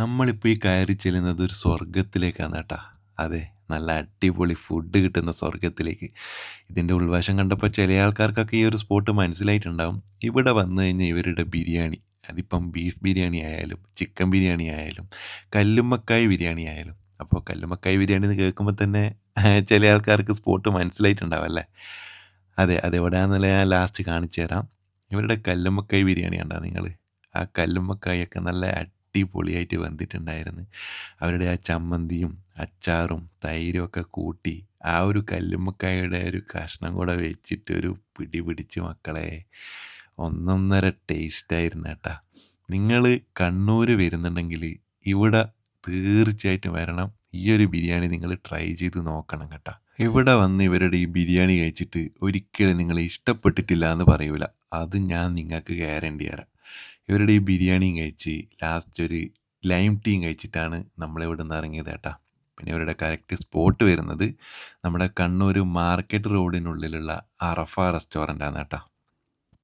നമ്മളിപ്പോൾ ഈ കയറി ചെല്ലുന്നത് ഒരു സ്വർഗത്തിലേക്കാണ് കേട്ടാ. അതെ, നല്ല അടിപൊളി ഫുഡ് കിട്ടുന്ന സ്വർഗത്തിലേക്ക്. ഇതിൻ്റെ ഉൾവശം കണ്ടപ്പോൾ ചില ആൾക്കാർക്കൊക്കെ ഈ ഒരു സ്പോട്ട് മനസ്സിലായിട്ടുണ്ടാവും. ഇവിടെ വന്നു കഴിഞ്ഞാൽ ഇവരുടെ ബിരിയാണി, അതിപ്പം ബീഫ് ബിരിയാണി ആയാലും ചിക്കൻ ബിരിയാണി ആയാലും കല്ലുമ്മക്കായ് ബിരിയാണി ആയാലും. അപ്പോൾ കല്ലുമ്മക്കായ് ബിരിയാണി എന്ന് കേൾക്കുമ്പോൾ തന്നെ ചില ആൾക്കാർക്ക് സ്പോട്ട് മനസ്സിലായിട്ടുണ്ടാവും അല്ലേ? അതെ, അതെവിടെയാണെന്നുള്ള ഞാൻ ലാസ്റ്റ് കാണിച്ചു തരാം. ഇവരുടെ കല്ലുമ്മക്കായ് ബിരിയാണി കണ്ടോ നിങ്ങൾ? ആ കല്ലുമ്മക്കായൊക്കെ നല്ല അടിപൊളിയായിട്ട് വെന്തിട്ടുണ്ടായിരുന്നു. അവരുടെ ആ ചമ്മന്തിയും അച്ചാറും തൈരും ഒക്കെ കൂട്ടി ആ ഒരു കല്ലുമ്മക്കായുടെ ഒരു കഷ്ണം കൂടെ വെച്ചിട്ട് ഒരു പിടി പിടിച്ച് മക്കളെ, ഒന്നൊന്നര ടേസ്റ്റായിരുന്നു കേട്ടാ. നിങ്ങൾ കണ്ണൂർ വരുന്നുണ്ടെങ്കിൽ ഇവിടെ തീർച്ചയായിട്ടും വരണം. ഈ ഒരു ബിരിയാണി നിങ്ങൾ ട്രൈ ചെയ്ത് നോക്കണം കേട്ടാ. ഇവിടെ വന്ന് ഇവരുടെ ഈ ബിരിയാണി കഴിച്ചിട്ട് ഒരിക്കലും നിങ്ങൾ ഇഷ്ടപ്പെട്ടിട്ടില്ല എന്ന് പറയൂല. അത് ഞാൻ നിങ്ങൾക്ക് ഗ്യാരണ്ടി തരാം. ഇവരുടെ ഈ ബിരിയാണിയും കഴിച്ച് ലാസ്റ്റ് ഒരു ലൈം ടീയും കഴിച്ചിട്ടാണ് നമ്മളിവിടെ നിന്ന് ഇറങ്ങിയത് കേട്ടാ. പിന്നെ ഇവരുടെ കറക്റ്റ് സ്പോട്ട് വരുന്നത് നമ്മുടെ കണ്ണൂർ മാർക്കറ്റ് റോഡിനുള്ളിലുള്ള അറഫ റെസ്റ്റോറൻ്റ് ആണ് കേട്ടോ.